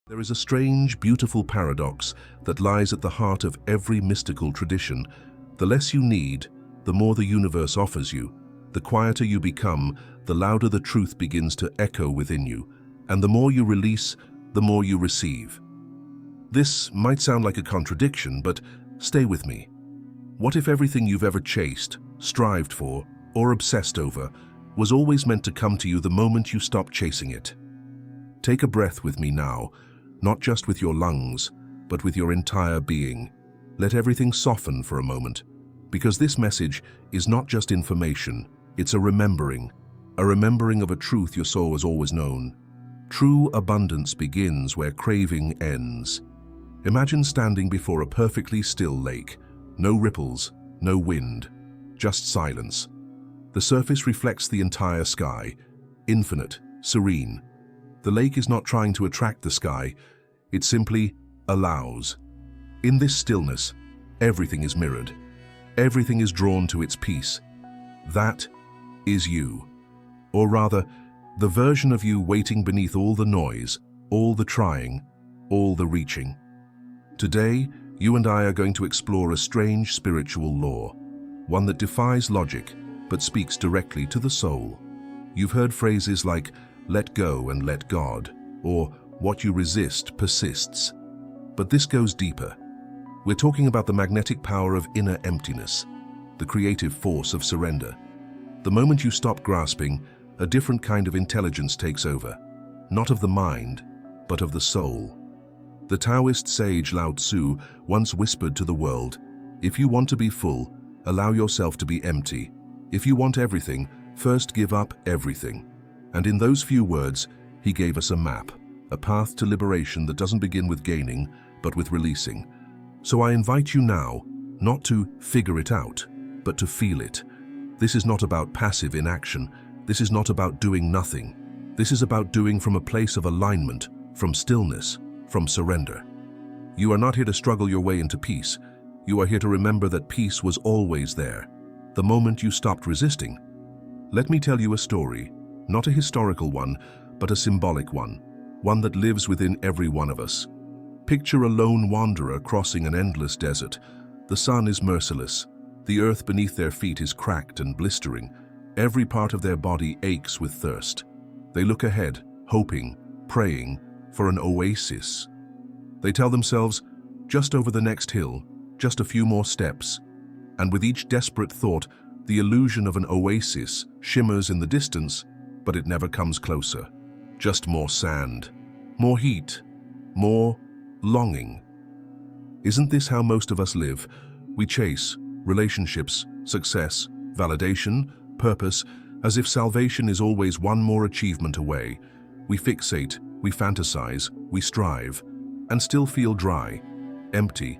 There is a strange, beautiful paradox that lies at the heart of every mystical tradition. The less you need, the more the universe offers you. The quieter you become, the louder the truth begins to echo within you. And the more you release, the more you receive. This might sound like a contradiction, but stay with me. What if everything you've ever chased, strived for, or obsessed over was always meant to come to you the moment you stop chasing it? Take a breath with me now, not just with your lungs, but with your entire being. Let everything soften for a moment, because this message is not just information, it's a remembering of a truth your soul has always known. True abundance begins where craving ends. Imagine standing before a perfectly still lake. No ripples, no wind, just silence. The surface reflects the entire sky, infinite, serene. The lake is not trying to attract the sky, it simply allows. In this stillness, everything is mirrored. Everything is drawn to its peace. That is you. Or rather, the version of you waiting beneath all the noise, all the trying, all the reaching. Today, you and I are going to explore a strange spiritual law, one that defies logic but speaks directly to the soul. You've heard phrases like, "Let go and let God," or "What you resist persists." But this goes deeper. We're talking about the magnetic power of inner emptiness, the creative force of surrender. The moment you stop grasping, a different kind of intelligence takes over, not of the mind, but of the soul. The Taoist sage Lao Tzu once whispered to the world, "If you want to be full, allow yourself to be empty. If you want everything, first give up everything." And in those few words, he gave us a map, a path to liberation that doesn't begin with gaining, but with releasing. So I invite you now, not to figure it out, but to feel it. This is not about passive inaction. This is not about doing nothing. This is about doing from a place of alignment, from stillness, from surrender. You are not here to struggle your way into peace. You are here to remember that peace was always there, the moment you stopped resisting. Let me tell you a story, not a historical one, but a symbolic one that lives within every one of us. Picture a lone wanderer crossing an endless desert. The sun is merciless. The earth beneath their feet is cracked and blistering. Every part of their body aches with thirst. They look ahead, hoping, praying for an oasis. They tell themselves, just over the next hill, just a few more steps. And with each desperate thought, the illusion of an oasis shimmers in the distance, but it never comes closer. Just more sand, more heat, more longing. Isn't this how most of us live? We chase relationships, success, validation, purpose, as if salvation is always one more achievement away. We fixate, we fantasize, we strive, and still feel dry, empty,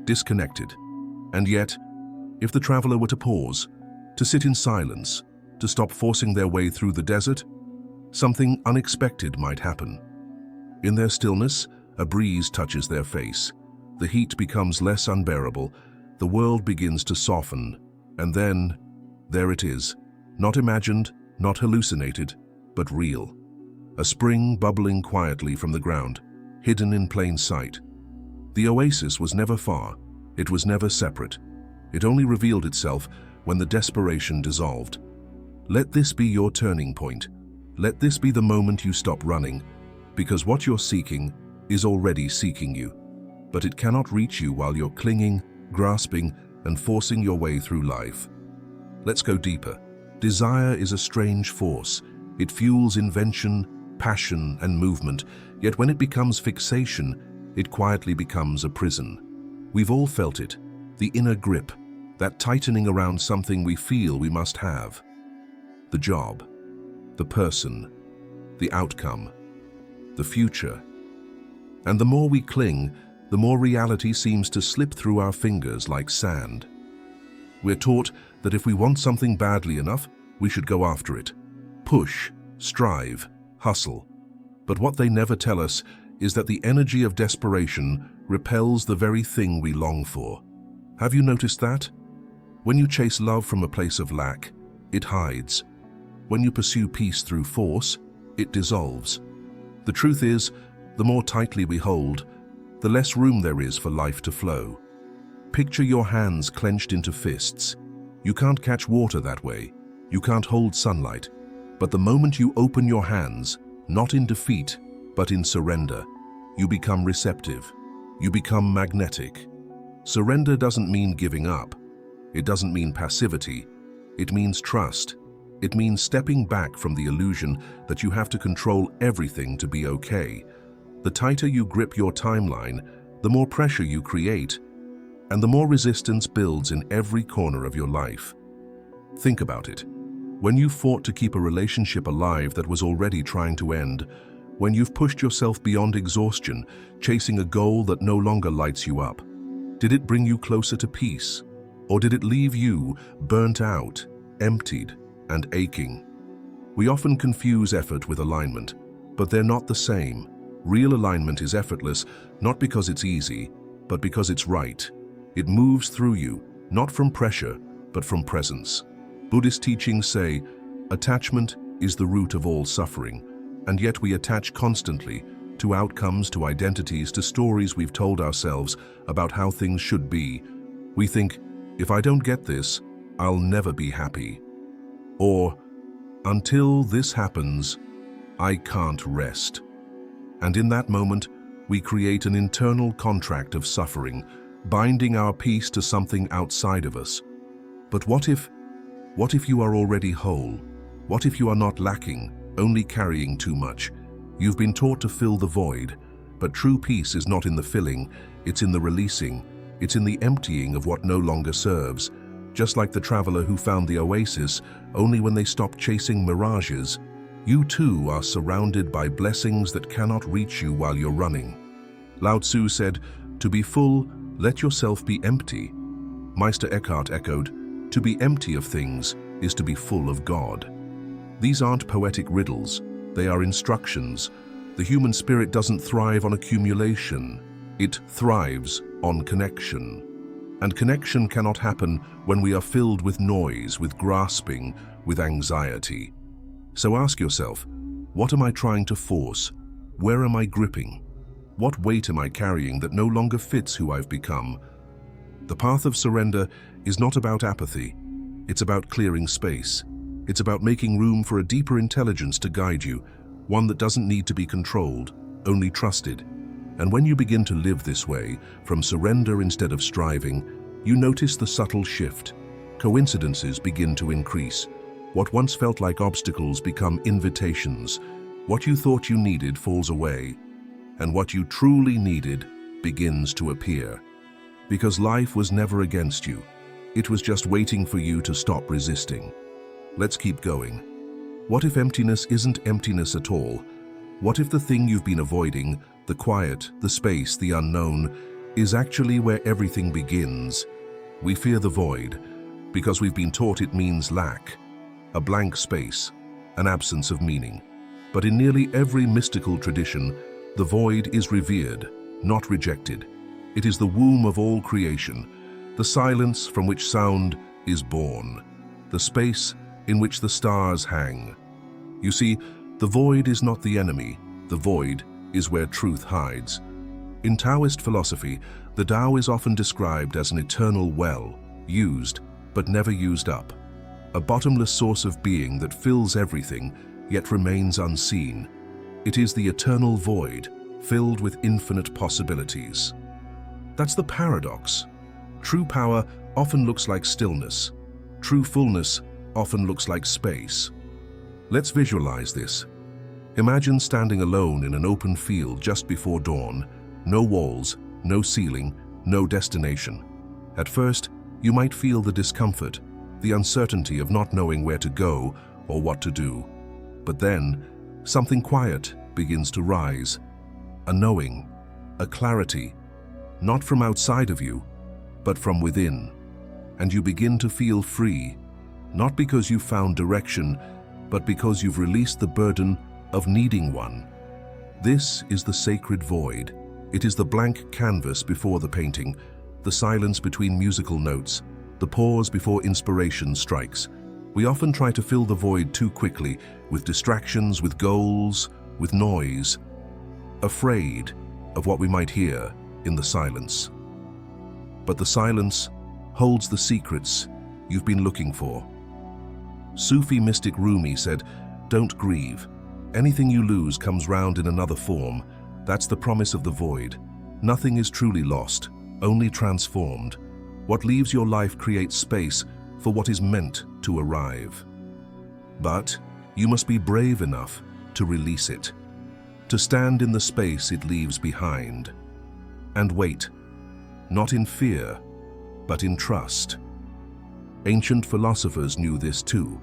disconnected. And yet, if the traveler were to pause, to sit in silence, to stop forcing their way through the desert, something unexpected might happen. In their stillness, a breeze touches their face. The heat becomes less unbearable. The world begins to soften. And then, there it is. Not imagined, not hallucinated, but real. A spring bubbling quietly from the ground, hidden in plain sight. The oasis was never far. It was never separate. It only revealed itself when the desperation dissolved. Let this be your turning point. Let this be the moment you stop running, because what you're seeking is already seeking you. But it cannot reach you while you're clinging, grasping, and forcing your way through life. Let's go deeper. Desire is a strange force. It fuels invention, passion, and movement, yet when it becomes fixation, it quietly becomes a prison. We've all felt it, the inner grip, that tightening around something we feel we must have. The job, the person, the outcome, the future. And the more we cling, the more reality seems to slip through our fingers like sand. We're taught that if we want something badly enough, we should go after it. Push, strive, hustle. But what they never tell us is that the energy of desperation repels the very thing we long for. Have you noticed that? When you chase love from a place of lack, it hides. When you pursue peace through force, it dissolves. The truth is, the more tightly we hold, the less room there is for life to flow. Picture your hands clenched into fists. You can't catch water that way. You can't hold sunlight. But the moment you open your hands, not in defeat, but in surrender, you become receptive. You become magnetic. Surrender doesn't mean giving up. It doesn't mean passivity. It means trust. It means stepping back from the illusion that you have to control everything to be okay. The tighter you grip your timeline, the more pressure you create, and the more resistance builds in every corner of your life. Think about it. When you fought to keep a relationship alive that was already trying to end, when you've pushed yourself beyond exhaustion, chasing a goal that no longer lights you up, did it bring you closer to peace? Or did it leave you burnt out, emptied, and aching? We often confuse effort with alignment, but they're not the same. Real alignment is effortless, not because it's easy, but because it's right. It moves through you, not from pressure, but from presence. Buddhist teachings say, attachment is the root of all suffering, and yet we attach constantly to outcomes, to identities, to stories we've told ourselves about how things should be. We think, if I don't get this, I'll never be happy. Or, until this happens, I can't rest. And in that moment, we create an internal contract of suffering, binding our peace to something outside of us. But what if you are already whole? What if you are not lacking, only carrying too much? You've been taught to fill the void, but true peace is not in the filling, it's in the releasing. It's in the emptying of what no longer serves. Just like the traveler who found the oasis only when they stopped chasing mirages, you too are surrounded by blessings that cannot reach you while you're running. Lao Tzu said, "To be full, let yourself be empty." Meister Eckhart echoed, "To be empty of things is to be full of God." These aren't poetic riddles, they are instructions. The human spirit doesn't thrive on accumulation, it thrives on connection. And connection cannot happen when we are filled with noise, with grasping, with anxiety. So ask yourself, what am I trying to force? Where am I gripping? What weight am I carrying that no longer fits who I've become? The path of surrender is not about apathy. It's about clearing space. It's about making room for a deeper intelligence to guide you, one that doesn't need to be controlled, only trusted. And when you begin to live this way, from surrender instead of striving, you notice the subtle shift. Coincidences begin to increase. What once felt like obstacles become invitations. What you thought you needed falls away, and what you truly needed begins to appear. Because life was never against you. It was just waiting for you to stop resisting. Let's keep going. What if emptiness isn't emptiness at all? What if the thing you've been avoiding, the quiet, the space, the unknown, is actually where everything begins? We fear the void because we've been taught it means lack, a blank space, an absence of meaning. But in nearly every mystical tradition, the void is revered, not rejected. It is the womb of all creation, the silence from which sound is born, the space in which the stars hang. You see, the void is not the enemy, the void is where truth hides. In Taoist philosophy, the Tao is often described as an eternal well, used but never used up. A bottomless source of being that fills everything, yet remains unseen. It is the eternal void, filled with infinite possibilities. That's the paradox. True power often looks like stillness. True fullness often looks like space. Let's visualize this. Imagine standing alone in an open field just before dawn. No walls, no ceiling, no destination. At first, you might feel the discomfort, the uncertainty of not knowing where to go or what to do. But then, something quiet begins to rise. A knowing, a clarity, not from outside of you, but from within. And you begin to feel free, not because you've found direction, but because you've released the burden of needing one. This is the sacred void. It is the blank canvas before the painting, the silence between musical notes, the pause before inspiration strikes. We often try to fill the void too quickly, with distractions, with goals, with noise. afraid of what we might hear in the silence. But the silence holds the secrets you've been looking for. Sufi mystic Rumi said, "Don't grieve. Anything you lose comes round in another form. That's the promise of the void. Nothing is truly lost, only transformed. What leaves your life creates space for what is meant to arrive. But you must be brave enough to release it, to stand in the space it leaves behind. And wait, not in fear, but in trust." Ancient philosophers knew this too.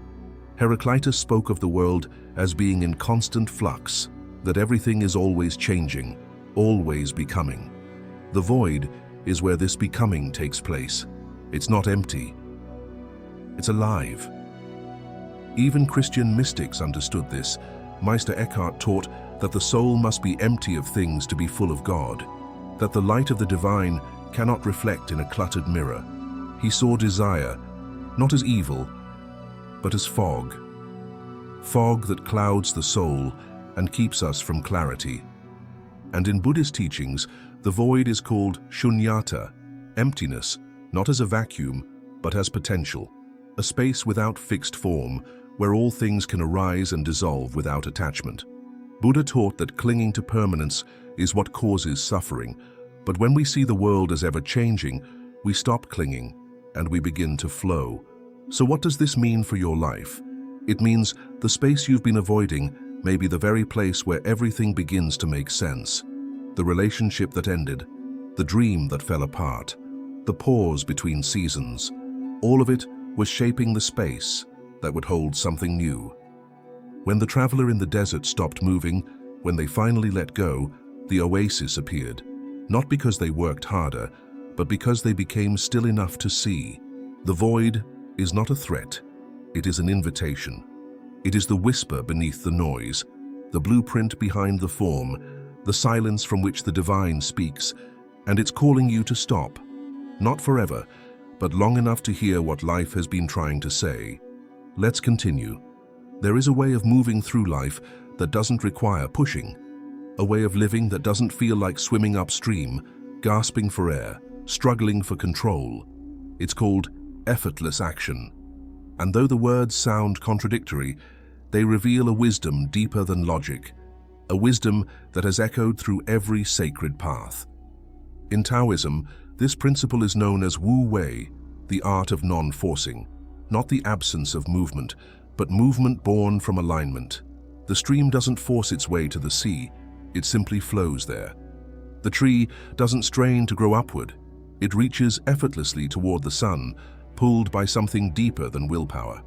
Heraclitus spoke of the world as being in constant flux, that everything is always changing, always becoming. The void is where this becoming takes place. It's not empty. It's alive. Even Christian mystics understood this. Meister Eckhart taught that the soul must be empty of things to be full of God, that the light of the divine cannot reflect in a cluttered mirror. He saw desire not as evil, but as fog. Fog that clouds the soul and keeps us from clarity. And in Buddhist teachings, the void is called shunyata, emptiness, not as a vacuum, but as potential, a space without fixed form, where all things can arise and dissolve without attachment. Buddha taught that clinging to permanence is what causes suffering, but when we see the world as ever-changing, we stop clinging and we begin to flow. So what does this mean for your life? It means the space you've been avoiding may be the very place where everything begins to make sense. The relationship that ended, the dream that fell apart, the pause between seasons, all of it was shaping the space that would hold something new. When the traveler in the desert stopped moving, when they finally let go, the oasis appeared, not because they worked harder, but because they became still enough to see. The void is not a threat, it is an invitation. It is the whisper beneath the noise, the blueprint behind the form, the silence from which the divine speaks, and it's calling you to stop. Not forever, but long enough to hear what life has been trying to say. Let's continue. There is a way of moving through life that doesn't require pushing, a way of living that doesn't feel like swimming upstream, gasping for air, struggling for control. It's called effortless action. And though the words sound contradictory, they reveal a wisdom deeper than logic, a wisdom that has echoed through every sacred path. In Taoism, this principle is known as Wu Wei, the art of non-forcing, not the absence of movement, but movement born from alignment. The stream doesn't force its way to the sea, it simply flows there. The tree doesn't strain to grow upward, it reaches effortlessly toward the sun, pulled by something deeper than willpower.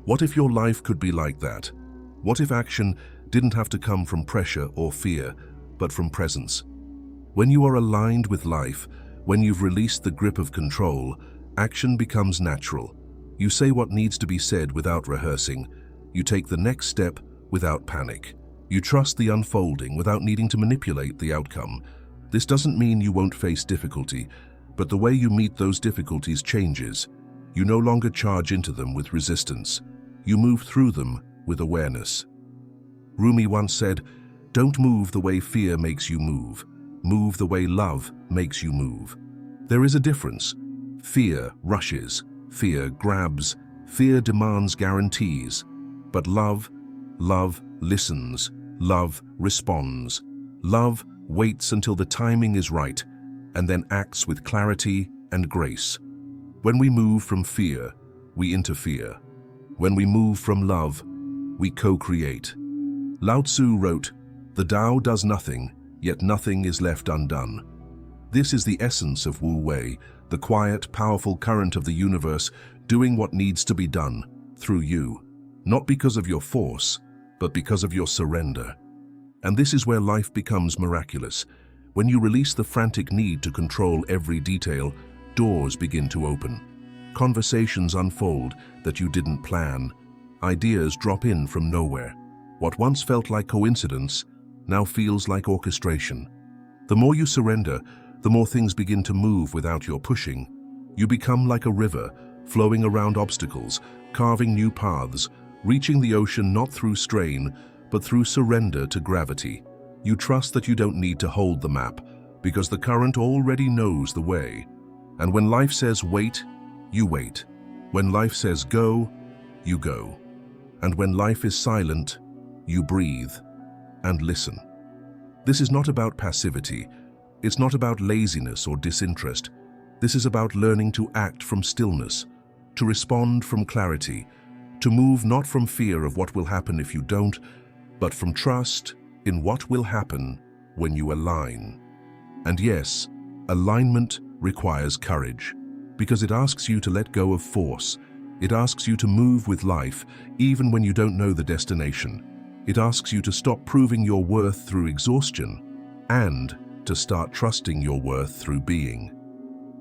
What if your life could be like that? What if action didn't have to come from pressure or fear, but from presence? When you are aligned with life, when you've released the grip of control, action becomes natural. You say what needs to be said without rehearsing. You take the next step without panic. You trust the unfolding without needing to manipulate the outcome. This doesn't mean you won't face difficulty, but the way you meet those difficulties changes. You no longer charge into them with resistance. You move through them with awareness. Rumi once said, "Don't move the way fear makes you move. Move the way love makes you move." There is a difference. Fear rushes, fear grabs, fear demands guarantees. But love listens, love responds. Love waits until the timing is right, and then acts with clarity and grace. When we move from fear, we interfere. When we move from love, we co-create. Lao Tzu wrote, "The Tao does nothing, yet nothing is left undone." This is the essence of Wu Wei, the quiet, powerful current of the universe doing what needs to be done through you, not because of your force, but because of your surrender. And this is where life becomes miraculous. When you release the frantic need to control every detail, doors begin to open. Conversations unfold that you didn't plan. Ideas drop in from nowhere. What once felt like coincidence now feels like orchestration. The more you surrender, the more things begin to move without your pushing. You become like a river, flowing around obstacles, carving new paths, reaching the ocean not through strain, but through surrender to gravity. You trust that you don't need to hold the map because the current already knows the way. And when life says wait, you wait. When life says go, you go. And when life is silent, you breathe and listen. This is not about passivity. It's not about laziness or disinterest. This is about learning to act from stillness, to respond from clarity, to move not from fear of what will happen if you don't, but from trust in what will happen when you align. And yes, alignment requires courage, because it asks you to let go of force. It asks you to move with life, even when you don't know the destination. It asks you to stop proving your worth through exhaustion and to start trusting your worth through being.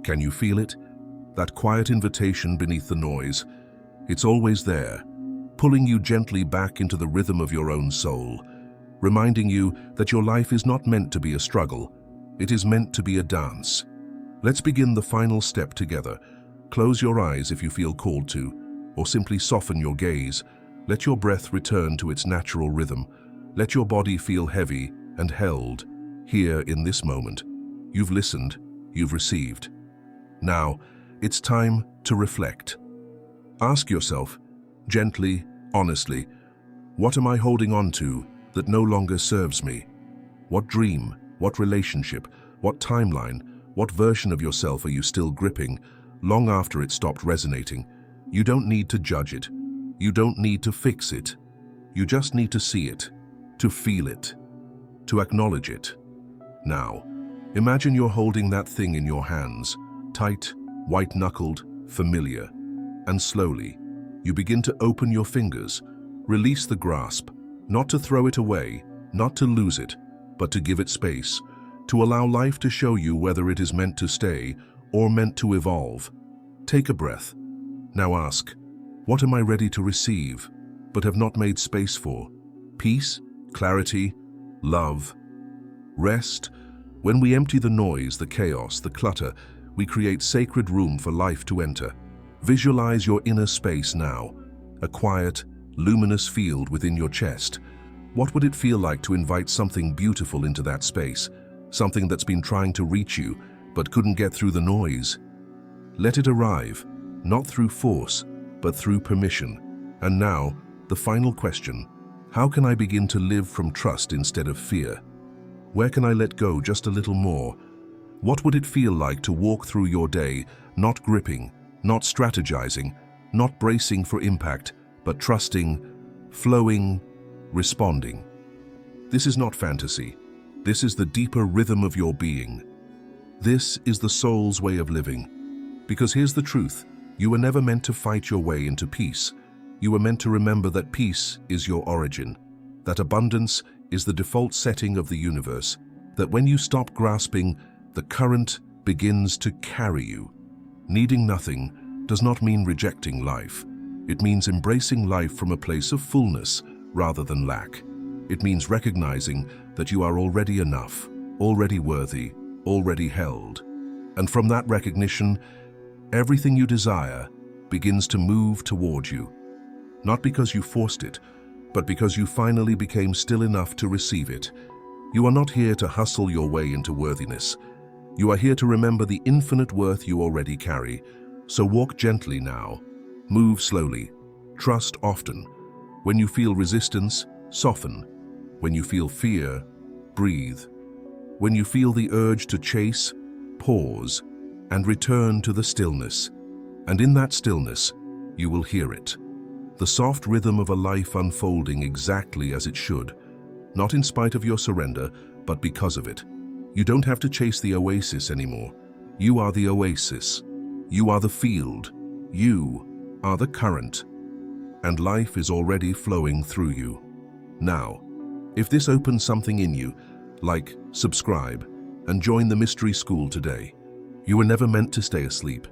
Can you feel it? That quiet invitation beneath the noise. It's always there, pulling you gently back into the rhythm of your own soul, reminding you that your life is not meant to be a struggle. It is meant to be a dance. Let's begin the final step together. Close your eyes if you feel called to, or simply soften your gaze. Let your breath return to its natural rhythm. Let your body feel heavy and held here in this moment. You've listened, you've received. Now, it's time to reflect. Ask yourself, gently, honestly, what am I holding on to that no longer serves me? What dream, what relationship, what timeline, what version of yourself are you still gripping long after it stopped resonating? You don't need to judge it. You don't need to fix it. You just need to see it, to feel it, to acknowledge it. Now, imagine you're holding that thing in your hands, tight, white-knuckled, familiar, and slowly, you begin to open your fingers, release the grasp, not to throw it away, not to lose it, but to give it space, to allow life to show you whether it is meant to stay or meant to evolve. Take a breath. Now ask, what am I ready to receive, but have not made space for? Peace, clarity, love, rest. When we empty the noise, the chaos, the clutter, we create sacred room for life to enter. Visualize your inner space now, a quiet, luminous field within your chest. What would it feel like to invite something beautiful into that space? Something that's been trying to reach you, but couldn't get through the noise? Let it arrive, not through force, but through permission. And now, the final question. How can I begin to live from trust instead of fear? Where can I let go just a little more? What would it feel like to walk through your day, not gripping, not strategizing, not bracing for impact, but trusting, flowing, responding? This is not fantasy. This is the deeper rhythm of your being. This is the soul's way of living. Because here's the truth. You were never meant to fight your way into peace. You were meant to remember that peace is your origin, that abundance is the default setting of the universe, that when you stop grasping, the current begins to carry you. Needing nothing does not mean rejecting life. It means embracing life from a place of fullness rather than lack. It means recognizing that you are already enough, already worthy, already held. And from that recognition, everything you desire begins to move toward you. Not because you forced it, but because you finally became still enough to receive it. You are not here to hustle your way into worthiness. You are here to remember the infinite worth you already carry. So walk gently now. Move slowly. Trust often. When you feel resistance, soften. When you feel fear, breathe. When you feel the urge to chase, pause and return to the stillness. And in that stillness, you will hear it. The soft rhythm of a life unfolding exactly as it should. Not in spite of your surrender, but because of it. You don't have to chase the oasis anymore. You are the oasis. You are the field. You are the current. And life is already flowing through you. Now, if this opens something in you, like subscribe and join the Mystery Skool today. You were never meant to stay asleep.